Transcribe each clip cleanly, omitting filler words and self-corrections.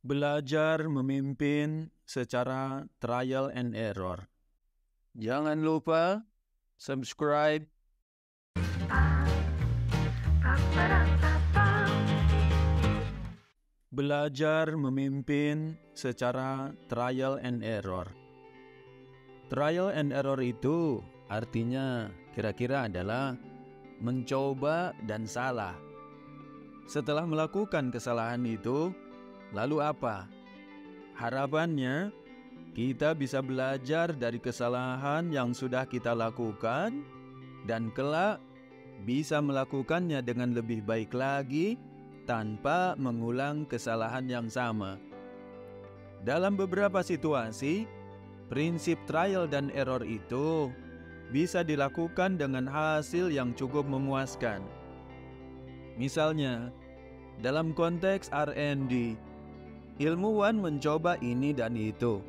Belajar memimpin secara trial and error. Jangan lupa subscribe. Belajar memimpin secara trial and error. Trial and error itu artinya kira-kira adalah mencoba dan salah. Setelah melakukan kesalahan itu, lalu apa? Harapannya, kita bisa belajar dari kesalahan yang sudah kita lakukan dan kelak bisa melakukannya dengan lebih baik lagi tanpa mengulang kesalahan yang sama. Dalam beberapa situasi, prinsip trial dan error itu bisa dilakukan dengan hasil yang cukup memuaskan. Misalnya, dalam konteks R&D, ilmuwan mencoba ini dan itu,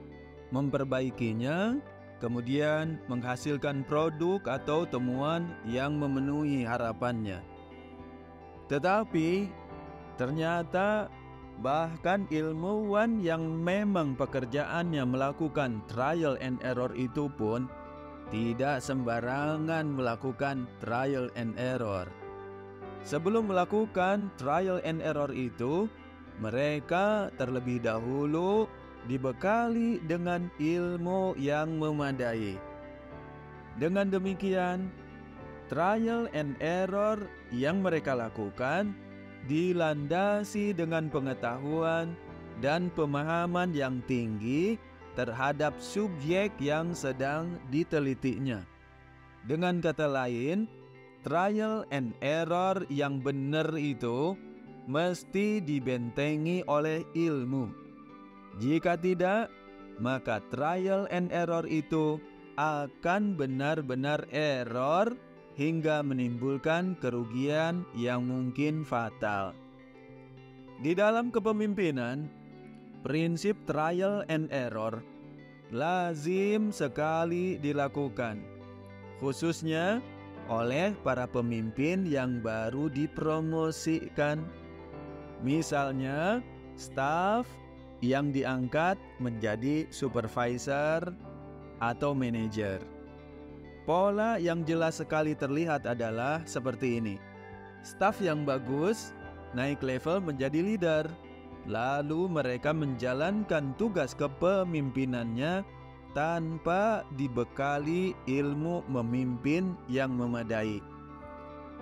memperbaikinya, kemudian menghasilkan produk atau temuan yang memenuhi harapannya. Tetapi, ternyata bahkan ilmuwan yang memang pekerjaannya melakukan trial and error itu pun tidak sembarangan melakukan trial and error. Sebelum melakukan trial and error itu, mereka terlebih dahulu dibekali dengan ilmu yang memadai. Dengan demikian, trial and error yang mereka lakukan dilandasi dengan pengetahuan dan pemahaman yang tinggi terhadap subjek yang sedang ditelitinya. Dengan kata lain, trial and error yang benar itu mesti dibentengi oleh ilmu. Jika tidak, maka trial and error itu akan benar-benar error hingga menimbulkan kerugian yang mungkin fatal. Di dalam kepemimpinan, prinsip trial and error lazim sekali dilakukan, khususnya oleh para pemimpin yang baru dipromosikan. Misalnya, staf yang diangkat menjadi supervisor atau manajer. Pola yang jelas sekali terlihat adalah seperti ini. Staf yang bagus naik level menjadi leader, lalu mereka menjalankan tugas kepemimpinannya tanpa dibekali ilmu memimpin yang memadai.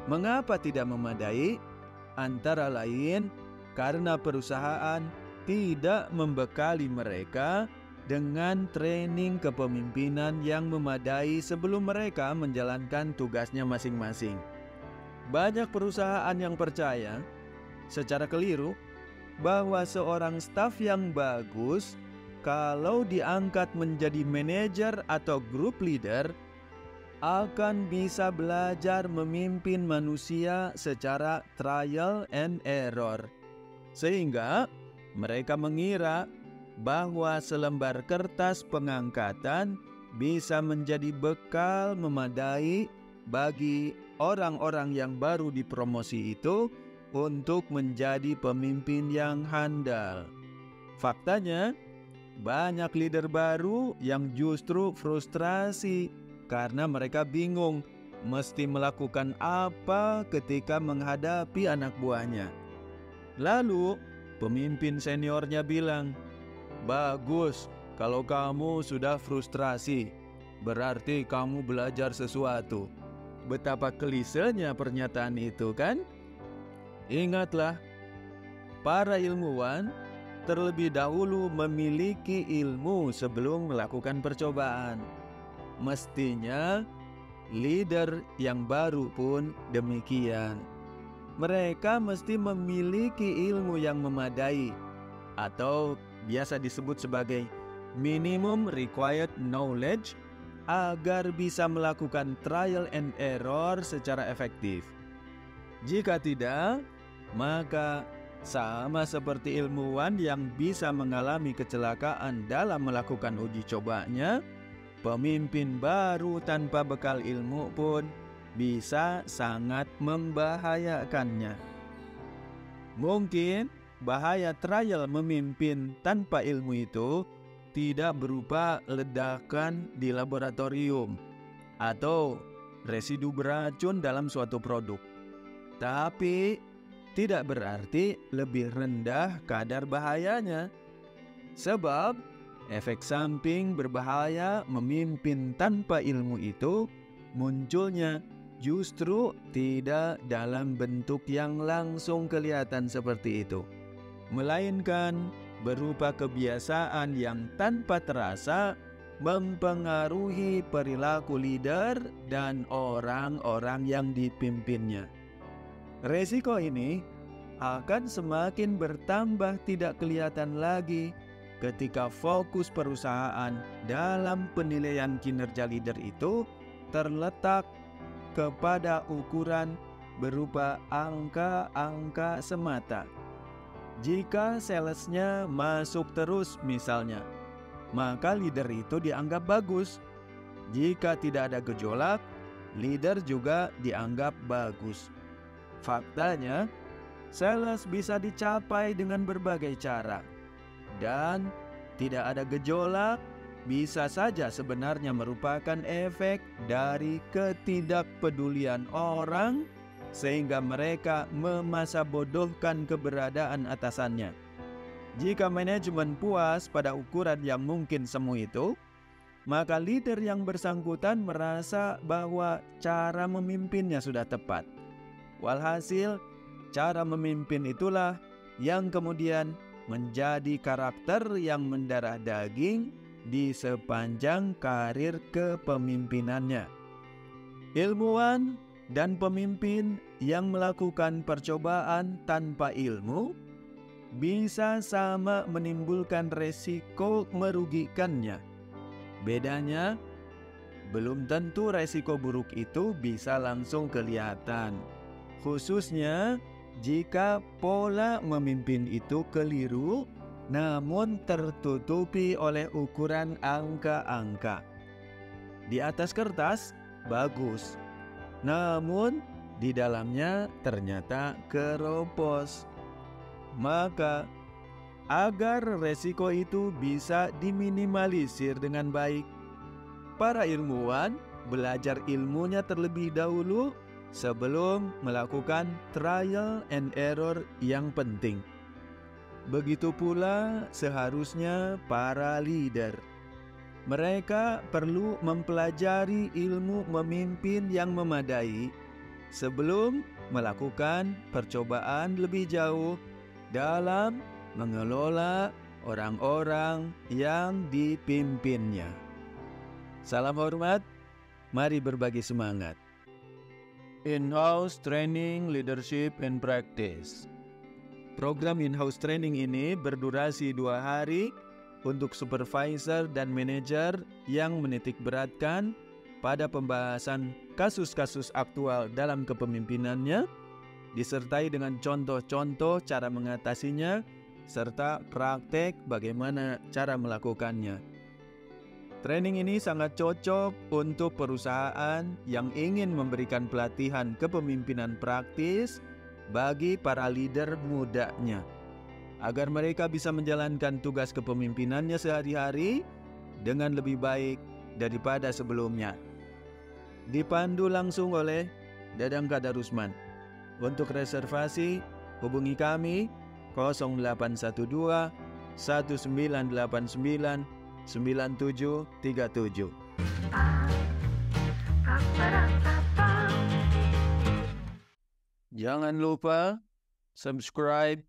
Mengapa tidak memadai? Antara lain karena perusahaan tidak membekali mereka dengan training kepemimpinan yang memadai sebelum mereka menjalankan tugasnya masing-masing. Banyak perusahaan yang percaya secara keliru bahwa seorang staf yang bagus kalau diangkat menjadi manajer atau group leader akan bisa belajar memimpin manusia secara trial and error. Sehingga mereka mengira bahwa selembar kertas pengangkatan bisa menjadi bekal memadai bagi orang-orang yang baru dipromosi itu untuk menjadi pemimpin yang handal. Faktanya, banyak leader baru yang justru frustrasi karena mereka bingung mesti melakukan apa ketika menghadapi anak buahnya. Lalu, pemimpin seniornya bilang, "Bagus, kalau kamu sudah frustrasi, berarti kamu belajar sesuatu." Betapa klisenya pernyataan itu, kan? Ingatlah, para ilmuwan terlebih dahulu memiliki ilmu sebelum melakukan percobaan. Mestinya, leader yang baru pun demikian. Mereka mesti memiliki ilmu yang memadai, atau biasa disebut sebagai minimum required knowledge, agar bisa melakukan trial and error secara efektif. Jika tidak, maka sama seperti ilmuwan yang bisa mengalami kecelakaan dalam melakukan uji cobanya, pemimpin baru tanpa bekal ilmu pun bisa sangat membahayakannya. Mungkin bahaya trial memimpin tanpa ilmu itu tidak berupa ledakan di laboratorium atau residu beracun dalam suatu produk. Tapi tidak berarti lebih rendah kadar bahayanya. Sebab efek samping berbahaya memimpin tanpa ilmu itu munculnya justru tidak dalam bentuk yang langsung kelihatan seperti itu, melainkan berupa kebiasaan yang tanpa terasa mempengaruhi perilaku leader dan orang-orang yang dipimpinnya. Resiko ini akan semakin bertambah tidak kelihatan lagi ketika fokus perusahaan dalam penilaian kinerja leader itu terletak kepada ukuran berupa angka-angka semata. Jika salesnya masuk terus misalnya, maka leader itu dianggap bagus. Jika tidak ada gejolak, leader juga dianggap bagus. Faktanya, sales bisa dicapai dengan berbagai cara. Dan tidak ada gejolak bisa saja sebenarnya merupakan efek dari ketidakpedulian orang sehingga mereka memasabodohkan keberadaan atasannya. Jika manajemen puas pada ukuran yang mungkin semu itu, maka leader yang bersangkutan merasa bahwa cara memimpinnya sudah tepat. Walhasil, cara memimpin itulah yang kemudian menjadi karakter yang mendarah daging di sepanjang karir kepemimpinannya. Ilmuwan dan pemimpin yang melakukan percobaan tanpa ilmu bisa sama menimbulkan resiko merugikannya. Bedanya, belum tentu resiko buruk itu bisa langsung kelihatan, khususnya jika pola memimpin itu keliru namun tertutupi oleh ukuran angka-angka. Di atas kertas bagus, namun di dalamnya ternyata keropos. Maka agar resiko itu bisa diminimalisir dengan baik, para ilmuwan belajar ilmunya terlebih dahulu sebelum melakukan trial and error yang penting. Begitu pula seharusnya para leader. Mereka perlu mempelajari ilmu memimpin yang memadai sebelum melakukan percobaan lebih jauh dalam mengelola orang-orang yang dipimpinnya. Salam hormat, mari berbagi semangat. In-house Training Leadership and Practice. Program in-house training ini berdurasi 2 hari untuk supervisor dan manajer yang menitik beratkan pada pembahasan kasus-kasus aktual dalam kepemimpinannya, disertai dengan contoh-contoh cara mengatasinya, serta praktek bagaimana cara melakukannya. Training ini sangat cocok untuk perusahaan yang ingin memberikan pelatihan kepemimpinan praktis bagi para leader mudanya, agar mereka bisa menjalankan tugas kepemimpinannya sehari-hari dengan lebih baik daripada sebelumnya. Dipandu langsung oleh Dadang Kadarusman. Untuk reservasi, hubungi kami 0812 1989 9737. Jangan lupa subscribe,